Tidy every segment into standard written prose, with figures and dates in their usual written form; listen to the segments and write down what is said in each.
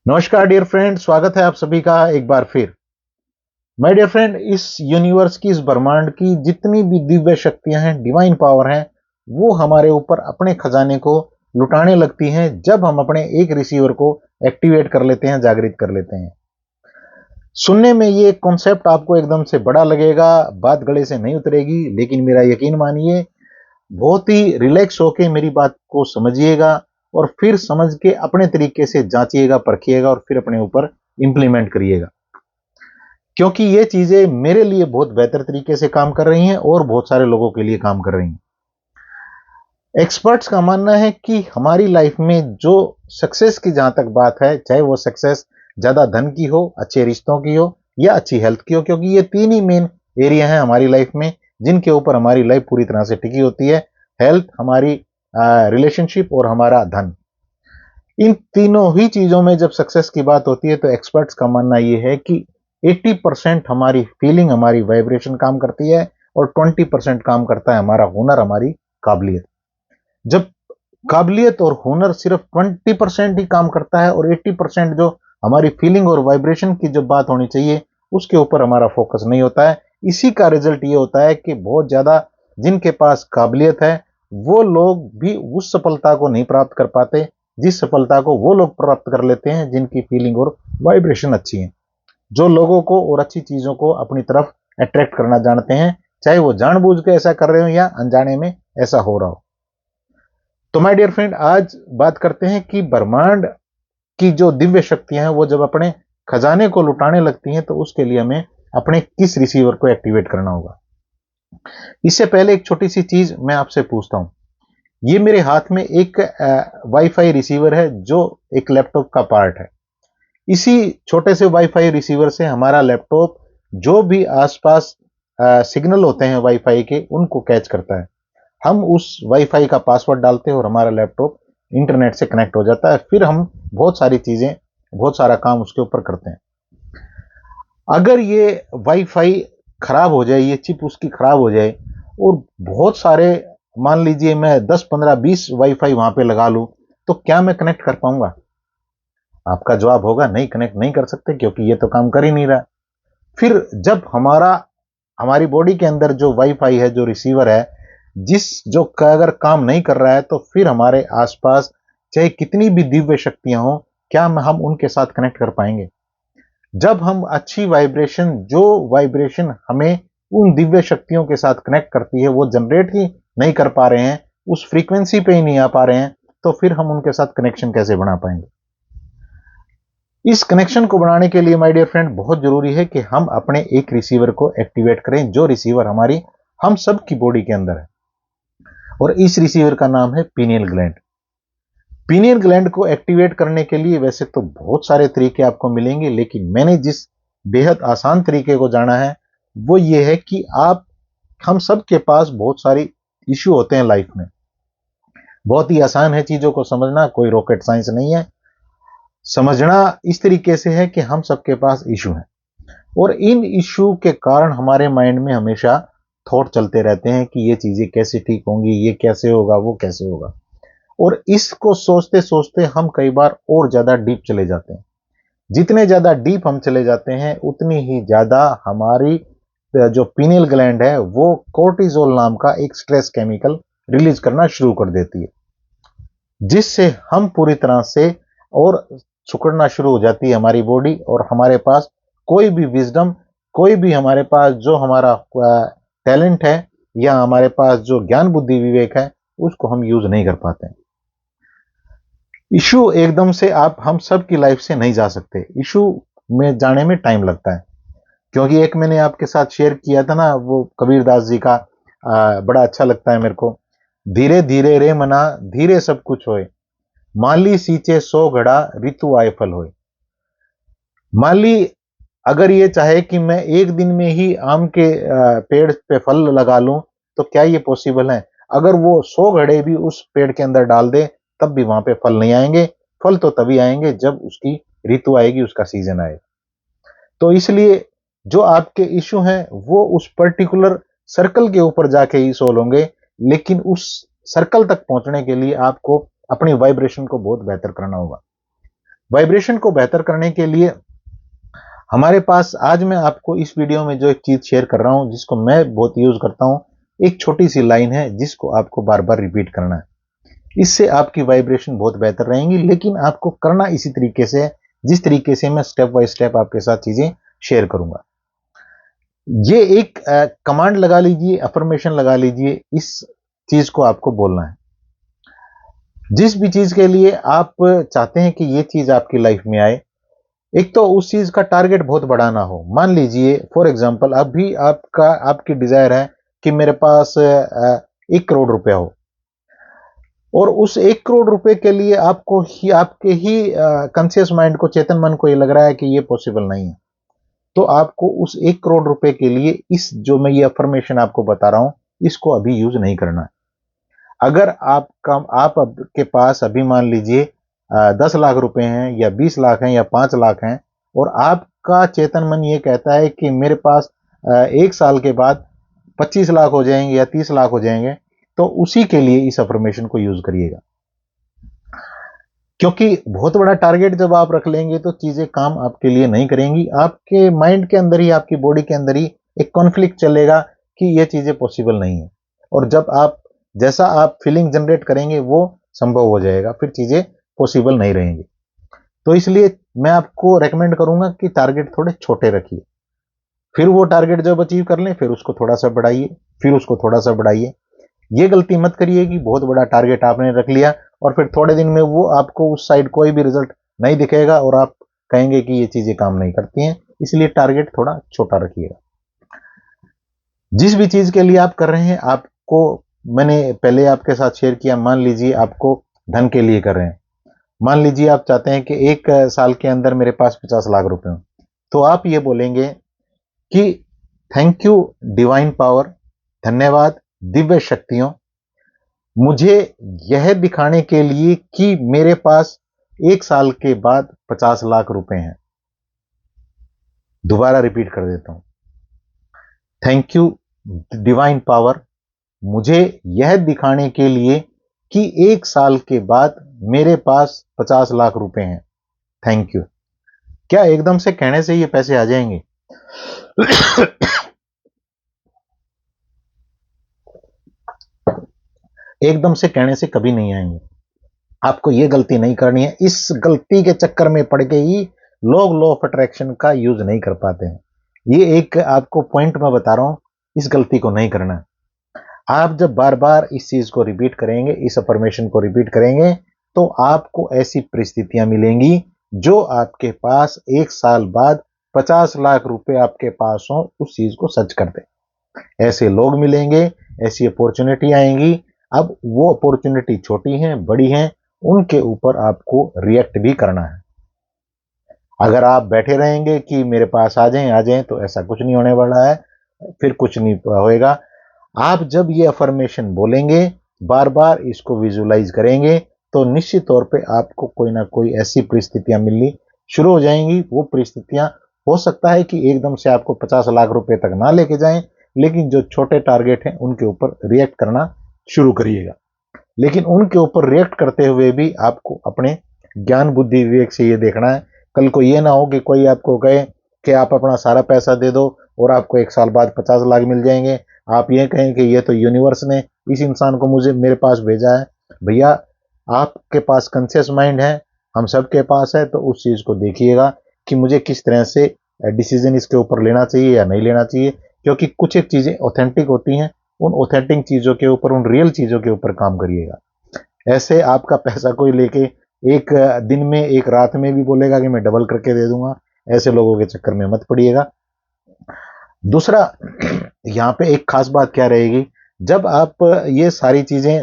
नमस्कार dear friend, स्वागत है आप सभी का एक बार फिर। माय डियर फ्रेंड, इस यूनिवर्स की, इस ब्रह्मांड की जितनी भी दिव्य शक्तियां हैं, डिवाइन पावर हैं, वो हमारे ऊपर अपने खजाने को लुटाने लगती हैं जब हम अपने एक रिसीवर को एक्टिवेट कर लेते हैं, जागृत कर लेते हैं। सुनने में ये कॉन्सेप्ट आपको एकदम से बड़ा लगेगा, बात गले से नहीं उतरेगी, लेकिन मेरा यकीन मानिए, बहुत ही रिलैक्स होके मेरी बात को समझिएगा और फिर समझ के अपने तरीके से जांचिएगा, परखिएगा और फिर अपने ऊपर इंप्लीमेंट करिएगा। क्योंकि ये चीजें मेरे लिए बहुत बेहतर तरीके से काम कर रही हैं और बहुत सारे लोगों के लिए काम कर रही हैं। एक्सपर्ट्स का मानना है कि हमारी लाइफ में जो सक्सेस की जहां तक बात है, चाहे वो सक्सेस ज्यादा धन की हो, अच्छे रिश्तों की हो या अच्छी हेल्थ की हो, क्योंकि ये तीन ही मेन एरिया हैं हमारी लाइफ में जिनके ऊपर हमारी लाइफ पूरी तरह से टिकी होती है। हेल्थ, हमारी रिलेशनशिप और हमारा धन। इन तीनों ही चीजों में जब सक्सेस की बात होती है तो एक्सपर्ट्स का मानना यह है कि 80% हमारी फीलिंग, हमारी वाइब्रेशन काम करती है और 20% काम करता है हमारा हुनर, हमारी काबिलियत। जब काबिलियत और हुनर सिर्फ 20% ही काम करता है और 80% जो हमारी फीलिंग और वाइब्रेशन की जो बात होनी चाहिए उसके ऊपर हमारा फोकस नहीं होता है, इसी का रिजल्ट ये होता है कि बहुत ज्यादा जिनके पास काबिलियत है वो लोग भी उस सफलता को नहीं प्राप्त कर पाते जिस सफलता को वो लोग प्राप्त कर लेते हैं जिनकी फीलिंग और वाइब्रेशन अच्छी है, जो लोगों को और अच्छी चीजों को अपनी तरफ अट्रैक्ट करना जानते हैं, चाहे वो जानबूझ के ऐसा कर रहे हो या अनजाने में ऐसा हो रहा हो। तो माय डियर फ्रेंड, आज बात करते हैं कि ब्रह्मांड की जो दिव्य शक्तियां हैं वो जब अपने खजाने को लुटाने लगती हैं तो उसके लिए हमें अपने किस रिसीवर को एक्टिवेट करना होगा। इससे पहले एक छोटी सी चीज मैं आपसे पूछता हूं। ये मेरे हाथ में एक वाईफाई रिसीवर है जो एक लैपटॉप का पार्ट है। इसी छोटे से वाईफाई रिसीवर से हमारा लैपटॉप जो भी आसपास सिग्नल होते हैं वाईफाई के उनको कैच करता है। हम उस वाईफाई का पासवर्ड डालते हैं और हमारा लैपटॉप इंटरनेट से कनेक्ट हो जाता है। फिर हम बहुत सारी चीजें, बहुत सारा काम उसके ऊपर करते हैं। अगर ये वाईफाई खराब हो जाए, ये चिप उसकी खराब हो जाए और बहुत सारे, मान लीजिए मैं 10 15 20 वाईफाई वहां पे लगा लूं, तो क्या मैं कनेक्ट कर पाऊंगा? आपका जवाब होगा नहीं, कनेक्ट नहीं कर सकते, क्योंकि ये तो काम कर ही नहीं रहा। फिर जब हमारी बॉडी के अंदर जो वाईफाई है, जो रिसीवर है, जिस जो अगर काम नहीं कर रहा है तो फिर हमारे आसपास चाहे कितनी भी दिव्य शक्तियां हो, क्या हम उनके साथ कनेक्ट कर पाएंगे? जब हम अच्छी वाइब्रेशन, जो वाइब्रेशन हमें उन दिव्य शक्तियों के साथ कनेक्ट करती है, वो जनरेट ही नहीं कर पा रहे हैं, उस फ्रीक्वेंसी पे ही नहीं आ पा रहे हैं, तो फिर हम उनके साथ कनेक्शन कैसे बना पाएंगे? इस कनेक्शन को बनाने के लिए माय डियर फ्रेंड बहुत जरूरी है कि हम अपने एक रिसीवर को एक्टिवेट करें, जो रिसीवर हमारी हम सब की बॉडी के अंदर है। और इस रिसीवर का नाम है पीनियल ग्लैंड। पीनियल ग्लैंड को एक्टिवेट करने के लिए वैसे तो बहुत सारे तरीके आपको मिलेंगे, लेकिन मैंने जिस बेहद आसान तरीके को जाना है वो ये है कि हम सब के पास बहुत सारी इश्यू होते हैं लाइफ में। बहुत ही आसान है चीजों को समझना, कोई रॉकेट साइंस नहीं है। समझना इस तरीके से है कि हम सबके पास इशू हैं और इन इशू के कारण हमारे माइंड में हमेशा थॉट चलते रहते हैं कि ये चीजें कैसे ठीक होंगी, ये कैसे होगा, वो कैसे होगा। और इसको सोचते सोचते हम कई बार और ज्यादा डीप चले जाते हैं। जितने ज्यादा डीप हम चले जाते हैं उतनी ही ज्यादा हमारी जो पीनियल ग्लैंड है वो कोर्टिजोल नाम का एक स्ट्रेस केमिकल रिलीज करना शुरू कर देती है, जिससे हम पूरी तरह से और सिकुड़ना शुरू हो जाती है हमारी बॉडी और हमारे पास कोई भी विजडम, कोई भी हमारे पास जो हमारा टैलेंट है या हमारे पास जो ज्ञान बुद्धि विवेक है उसको हम यूज नहीं कर पाते हैं। इशू एकदम से आप हम सब की लाइफ से नहीं जा सकते, इशू में जाने में टाइम लगता है। क्योंकि एक मैंने आपके साथ शेयर किया था ना, वो कबीरदास जी का, बड़ा अच्छा लगता है मेरे को। धीरे धीरे रे मना, धीरे सब कुछ होए, माली सींचे 100 घड़ा, ऋतु आए फल होए। माली अगर ये चाहे कि मैं एक दिन में ही आम के पेड़ पे फल लगा लूं, तो क्या ये पॉसिबल है? अगर वो 100 घड़े भी उस पेड़ के अंदर डाल दे तब भी वहां पे फल नहीं आएंगे। फल तो तभी आएंगे जब उसकी ऋतु आएगी, उसका सीजन आएगा। तो इसलिए जो आपके इश्यू हैं वो उस पर्टिकुलर सर्कल के ऊपर जाके ही सोल्व होंगे, लेकिन उस सर्कल तक पहुंचने के लिए आपको अपनी वाइब्रेशन को बहुत बेहतर करना होगा। वाइब्रेशन को बेहतर करने के लिए हमारे पास आज मैं आपको इस वीडियो में जो एक चीज शेयर कर रहा हूं, जिसको मैं बहुत यूज करता हूं, एक छोटी सी लाइन है जिसको आपको बार बार रिपीट करना है। इससे आपकी वाइब्रेशन बहुत बेहतर रहेंगी, लेकिन आपको करना इसी तरीके से, जिस तरीके से मैं स्टेप बाय स्टेप आपके साथ चीजें शेयर करूंगा। ये एक कमांड लगा लीजिए, अफर्मेशन लगा लीजिए, इस चीज को आपको बोलना है। जिस भी चीज के लिए आप चाहते हैं कि ये चीज आपकी लाइफ में आए, एक तो उस चीज का टारगेट बहुत बड़ा ना हो। मान लीजिए फॉर एग्जांपल अभी आपकी डिजायर है कि मेरे पास 1 करोड़ रुपया हो, और उस 1 करोड़ रुपए के लिए आपके ही कॉन्शियस माइंड को, चेतन मन को ये लग रहा है कि ये पॉसिबल नहीं है। तो आपको उस 1 करोड़ रुपए के लिए इस जो मैं ये अफर्मेशन आपको बता रहा हूं, इसको अभी यूज नहीं करना है। अगर आपके पास अभी मान लीजिए 10 लाख रुपए हैं या 20 लाख हैं या 5 लाख हैं, और आपका चेतन मन ये कहता है कि मेरे पास 1 साल के बाद 25 लाख हो जाएंगे या 30 लाख हो जाएंगे, तो उसी के लिए इस अफर्मेशन को यूज करिएगा। क्योंकि बहुत बड़ा टारगेट जब आप रख लेंगे तो चीजें काम आपके लिए नहीं करेंगी। आपके माइंड के अंदर ही, आपकी बॉडी के अंदर ही एक कॉन्फ्लिक्ट चलेगा कि ये चीजें पॉसिबल नहीं है, और जब जैसा आप फीलिंग जनरेट करेंगे वो संभव हो जाएगा, फिर चीजें पॉसिबल नहीं रहेंगी। तो इसलिए मैं आपको रेकमेंड करूंगा कि टारगेट थोड़े छोटे रखिए, फिर वो टारगेट जब अचीव कर लें फिर उसको थोड़ा सा बढ़ाइए, फिर उसको थोड़ा सा बढ़ाइए। ये गलती मत करिए कि बहुत बड़ा टारगेट आपने रख लिया और फिर थोड़े दिन में वो आपको उस साइड कोई भी रिजल्ट नहीं दिखेगा और आप कहेंगे कि ये चीजें काम नहीं करती हैं। इसलिए टारगेट थोड़ा छोटा रखिएगा। जिस भी चीज के लिए आप कर रहे हैं, आपको मैंने पहले आपके साथ शेयर किया, मान लीजिए आपको धन के लिए कर रहे हैं। मान लीजिए आप चाहते हैं कि 1 साल के अंदर मेरे पास 50 लाख रुपए हो, तो आप ये बोलेंगे कि थैंक यू डिवाइन पावर, धन्यवाद दिव्य शक्तियों, मुझे यह दिखाने के लिए कि मेरे पास 1 साल के बाद 50 लाख रुपए हैं। दोबारा रिपीट कर देता हूं। थैंक यू डिवाइन पावर, मुझे यह दिखाने के लिए कि 1 साल के बाद मेरे पास 50 लाख रुपए हैं। Thank you. क्या एकदम से कहने से ये पैसे आ जाएंगे? एकदम से कहने से कभी नहीं आएंगे। आपको ये गलती नहीं करनी है। इस गलती के चक्कर में पड़ के ही लोग लॉ ऑफ अट्रैक्शन का यूज नहीं कर पाते हैं। ये एक आपको पॉइंट मैं बता रहा हूं, इस गलती को नहीं करना है। आप जब बार बार इस चीज को रिपीट करेंगे, इस अफर्मेशन को रिपीट करेंगे, तो आपको ऐसी परिस्थितियां मिलेंगी जो आपके पास 1 साल बाद 50 लाख रुपए आपके पास हो, उस चीज को सच कर दे। ऐसे लोग मिलेंगे, ऐसी अपॉर्चुनिटी आएंगी। अब वो अपॉर्चुनिटी छोटी हैं, बड़ी हैं, उनके ऊपर आपको रिएक्ट भी करना है। अगर आप बैठे रहेंगे कि मेरे पास आ जाएं, तो ऐसा कुछ नहीं होने वाला है, फिर कुछ नहीं होएगा। आप जब ये अफर्मेशन बोलेंगे, बार बार इसको विजुलाइज करेंगे, तो निश्चित तौर पे आपको कोई ना कोई ऐसी परिस्थितियां मिलनी शुरू हो जाएंगी। वो परिस्थितियां हो सकता है कि एकदम से आपको 50 लाख रुपए तक ना लेके जाएं, लेकिन जो छोटे टारगेट हैं उनके ऊपर रिएक्ट करना शुरू करिएगा। लेकिन उनके ऊपर रिएक्ट करते हुए भी आपको अपने ज्ञान बुद्धि विवेक से ये देखना है। कल को ये ना हो कि कोई आपको कहे कि आप अपना सारा पैसा दे दो और आपको 1 साल बाद 50 लाख मिल जाएंगे। आप ये कहें कि ये तो यूनिवर्स ने इस इंसान को मेरे पास भेजा है। भैया, आपके पास कॉन्शियस माइंड है, हम सबके पास है, तो उस चीज को देखिएगा कि मुझे किस तरह से डिसीजन इसके ऊपर लेना चाहिए या नहीं लेना चाहिए। क्योंकि कुछ एक चीजें ऑथेंटिक होती हैं, उन ऑथेंटिक चीजों के ऊपर, उन रियल चीजों के ऊपर काम करिएगा। ऐसे आपका पैसा कोई लेके एक दिन में, एक रात में भी बोलेगा कि मैं डबल करके दे दूंगा, ऐसे लोगों के चक्कर में मत पड़िएगा। दूसरा, यहाँ पे एक खास बात क्या रहेगी, जब आप ये सारी चीजें,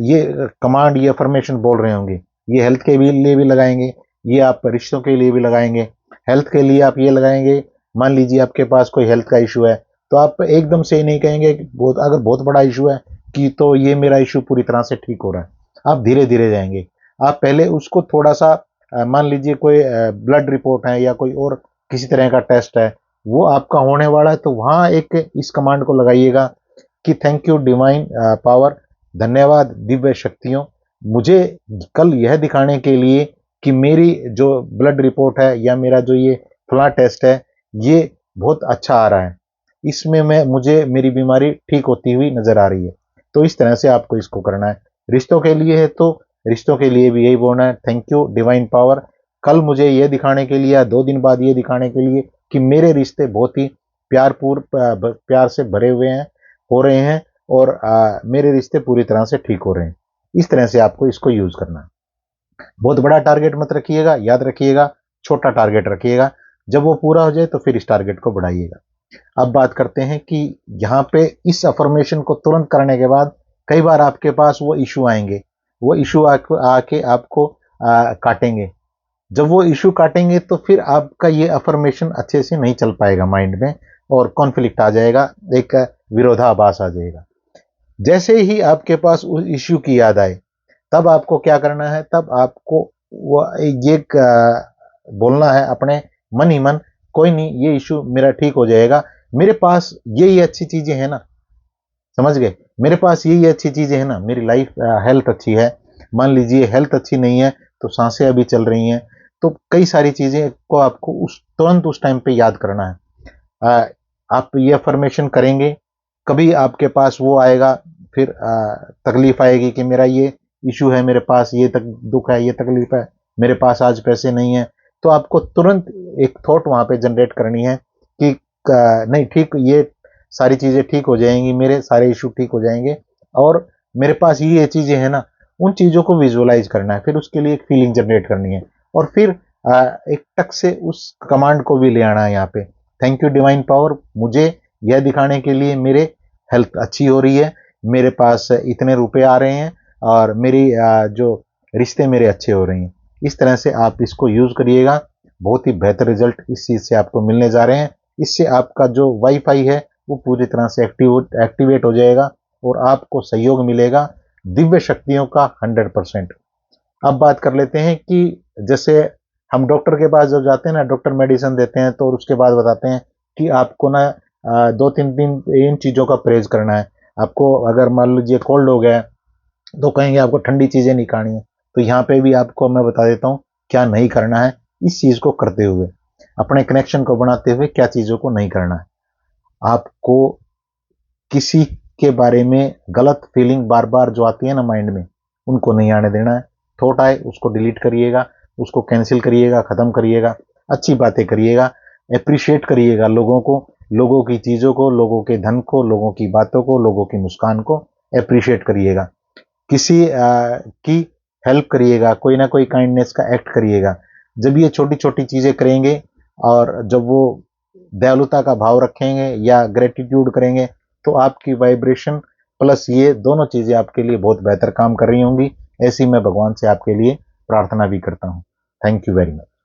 ये कमांड, ये अफर्मेशन बोल रहे होंगे, ये हेल्थ के लिए भी लगाएंगे, ये आप रिश्तों के लिए भी लगाएंगे। हेल्थ के लिए आप ये लगाएंगे, मान लीजिए आपके पास कोई हेल्थ का इशू है, तो आप एकदम से नहीं कहेंगे कि अगर बहुत बड़ा इशू है कि तो ये मेरा इशू पूरी तरह से ठीक हो रहा है। आप धीरे धीरे जाएंगे। आप पहले उसको थोड़ा सा, मान लीजिए कोई ब्लड रिपोर्ट है या कोई और किसी तरह का टेस्ट है, वो आपका होने वाला है, तो वहां एक इस कमांड को लगाइएगा कि थैंक यू डिवाइन पावर, धन्यवाद दिव्य शक्तियों, मुझे कल यह दिखाने के लिए कि मेरी जो ब्लड रिपोर्ट है या मेरा जो ये फला टेस्ट है ये बहुत अच्छा आ रहा है, इसमें मुझे मेरी बीमारी ठीक होती हुई नजर आ रही है। तो इस तरह से आपको इसको करना है। रिश्तों के लिए है तो रिश्तों के लिए भी यही बोलना है, थैंक यू डिवाइन पावर, कल मुझे ये दिखाने के लिए या 2 दिन बाद ये दिखाने के लिए कि मेरे रिश्ते बहुत ही प्यार से भरे हुए हैं, हो रहे हैं, और मेरे रिश्ते पूरी तरह से ठीक हो रहे हैं। इस तरह से आपको इसको यूज करना है। बहुत बड़ा टारगेट मत रखिएगा, याद रखिएगा छोटा टारगेट रखिएगा। जब वो पूरा हो जाए तो फिर इस टारगेट को बढ़ाइएगा। अब बात करते हैं कि यहाँ पे इस अफर्मेशन को तुरंत करने के बाद कई बार आपके पास वो इशू आएंगे, वो इशू आके आपको काटेंगे। जब वो इशू काटेंगे तो फिर आपका ये अफर्मेशन अच्छे से नहीं चल पाएगा माइंड में, और कॉन्फ्लिक्ट आ जाएगा, एक विरोधाभास आ जाएगा। जैसे ही आपके पास उस इश्यू की याद आए तब आपको क्या करना है, तब आपको ये बोलना है अपने मन ही मन, कोई नहीं ये इश्यू मेरा ठीक हो जाएगा, मेरे पास यही अच्छी चीजें हैं ना, समझ गए, मेरे पास यही अच्छी चीजें हैं ना, मेरी लाइफ हेल्थ अच्छी है, मान लीजिए हेल्थ अच्छी नहीं है तो सांसें अभी चल रही हैं, तो कई सारी चीजें को आपको तुरंत उस टाइम पे याद करना है। आप ये अफर्मेशन करेंगे, कभी आपके पास वो आएगा, फिर तकलीफ आएगी कि मेरा ये इशू है, मेरे पास ये दुख है, ये तकलीफ है, मेरे पास आज पैसे नहीं है, तो आपको तुरंत एक थॉट वहां पे जनरेट करनी है कि नहीं ठीक, ये सारी चीजें ठीक हो जाएंगी, मेरे सारे इशू ठीक हो जाएंगे, और मेरे पास ये चीजें हैं ना, उन चीजों को विजुअलाइज करना है, फिर उसके लिए एक फीलिंग जनरेट करनी है, और फिर एक टक से उस कमांड को भी ले आना है यहाँ पे, थैंक यू डिवाइन पावर, मुझे यह दिखाने के लिए मेरे हेल्थ अच्छी हो रही है, मेरे पास इतने रुपए आ रहे हैं, और मेरी जो रिश्ते मेरे अच्छे हो रहे हैं। इस तरह से आप इसको यूज करिएगा, बहुत ही बेहतर रिजल्ट इस चीज से आपको मिलने जा रहे हैं। इससे आपका जो वाईफाई है वो पूरी तरह से एक्टिवेट हो जाएगा, और आपको सहयोग मिलेगा दिव्य शक्तियों का 100%। अब बात कर लेते हैं कि जैसे हम डॉक्टर के पास जब जाते हैं ना, डॉक्टर मेडिसिन देते हैं तो उसके बाद बताते हैं कि आपको ना 2-3 दिन इन चीजों का परहेज करना है। आपको अगर मान लीजिए कोल्ड हो गया तो कहेंगे आपको ठंडी चीजें नहीं खानी है, तो यहाँ पे भी आपको मैं बता देता हूँ क्या नहीं करना है। इस चीज को करते हुए, अपने कनेक्शन को बनाते हुए क्या चीजों को नहीं करना है। आपको किसी के बारे में गलत फीलिंग बार बार जो आती है ना माइंड में, उनको नहीं आने देना है। थॉट आए उसको डिलीट करिएगा, उसको कैंसिल करिएगा, खत्म करिएगा, अच्छी बातें करिएगा, अप्रिशिएट करिएगा लोगों को, लोगों की चीजों को, लोगों के धन को, लोगों की बातों को, लोगों की मुस्कान को अप्रिशिएट करिएगा। किसी की हेल्प करिएगा, कोई ना कोई काइंडनेस का एक्ट करिएगा। जब ये छोटी छोटी चीजें करेंगे और जब वो दयालुता का भाव रखेंगे या ग्रेटिट्यूड करेंगे, तो आपकी वाइब्रेशन प्लस ये दोनों चीजें आपके लिए बहुत बेहतर काम कर रही होंगी। ऐसी मैं भगवान से आपके लिए प्रार्थना भी करता हूँ। Thank you very much.